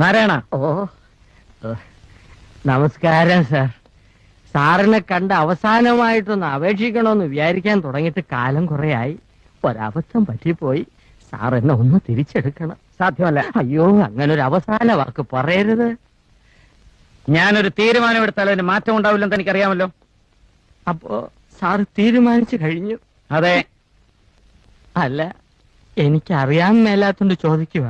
നാരായണ. ഓ നമസ്കാരം സാർ. സാറിനെ കണ്ട് അവസാനമായിട്ടൊന്ന് അപേക്ഷിക്കണമെന്ന് വിചാരിക്കാൻ തുടങ്ങിയിട്ട് കാലം കുറെയായി. ഒരബദ്ധം പറ്റിപ്പോയി. സാർ എന്നെ ഒന്ന് തിരിച്ചെടുക്കണം. സാധ്യമല്ല. അയ്യോ, അങ്ങനൊരു അവസാന വാക്ക് പറയരുത്. ഞാനൊരു തീരുമാനമെടുത്താൽ അതിന് മാറ്റം ഉണ്ടാവില്ലെന്ന് എനിക്കറിയാമല്ലോ. അപ്പോ സാർ തീരുമാനിച്ചു കഴിഞ്ഞു? അതെ. അല്ല, എനിക്കറിയാൻ മേലാത്തോണ്ട് ചോദിക്കുക,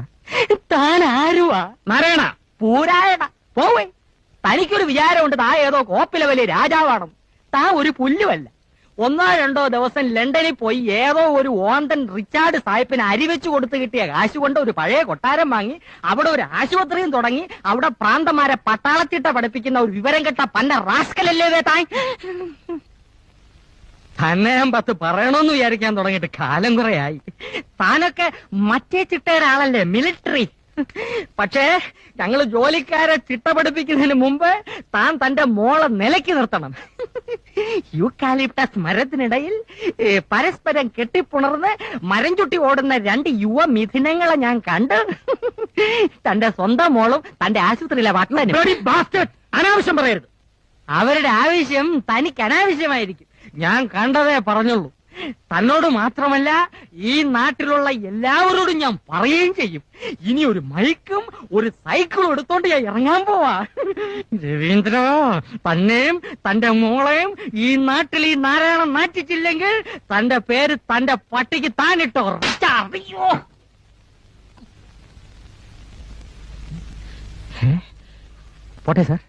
താൻ ആരുവാ? നാരായണ. പൂരായണ പോവേ. തനിക്കൊരു വിചാരമുണ്ട് താ ഏതോ കോപ്പിലെ വലിയ രാജാവാണ്. താ ഒരു പുല്ലുമല്ല. 1-2 ദിവസം ലണ്ടനിൽ പോയി ഏതോ ഒരു ഓന്തൻ റിച്ചാർഡ് സാഹിബിന് അരിവെച്ചു കൊടുത്ത് കിട്ടിയ കാശ് കൊണ്ട് ഒരു പഴയ കൊട്ടാരം വാങ്ങി അവിടെ ഒരു ആശുപത്രിയും തുടങ്ങി അവിടെ പ്രാന്തമാരെ പട്ടാളത്തിട്ട പഠിപ്പിക്കുന്ന ഒരു വിവരം കെട്ട പന്ന റാസ്കലല്ലേ താൻ. തന്നെ ഞാൻ 10 പറയണമെന്ന് വിചാരിക്കാൻ തുടങ്ങിയിട്ട് കാലം കുറെയായി. താനൊക്കെ മറ്റേ ചിട്ടയൊരാളല്ലേ, മിലിറ്ററി. പക്ഷേ ഞങ്ങള് ജോലിക്കാരെ ചിട്ട പഠിപ്പിക്കുന്നതിന് മുമ്പ് താൻ തന്റെ മോളെ നിലയ്ക്ക് നിർത്തണം. യൂക്കാലിപ്റ്റസ് മരത്തിനിടയിൽ പരസ്പരം കെട്ടിപ്പുണർന്ന് മരം ചുട്ടി ഓടുന്ന 2 യുവ മിഥുനങ്ങളെ ഞാൻ കണ്ട്. തന്റെ സ്വന്തം മോളും തന്റെ ആശുപത്രിയിലെ ഭക്ഷണം. അനാവശ്യം പറയരുത്. അവരുടെ ആവശ്യം തനിക്ക് അനാവശ്യമായിരിക്കും. ഞാൻ കണ്ടതേ പറഞ്ഞുള്ളൂ. തന്നോട് മാത്രമല്ല ഈ നാട്ടിലുള്ള എല്ലാവരോടും ഞാൻ പറയുകയും ചെയ്യും. ഇനി ഒരു മൈക്കും ഒരു സൈക്കിളും എടുത്തോണ്ട് ഞാൻ ഇറങ്ങാൻ പോവാ. രവീന്ദ്ര, തന്നെയും തന്റെ മോളെയും ഈ നാട്ടിൽ ഈ നാരായണൻ നാറ്റിച്ചില്ലെങ്കിൽ തന്റെ പേര് തന്റെ പട്ടിക്ക് താനിട്ടോ. അറിയോ? പോട്ടെ സാർ.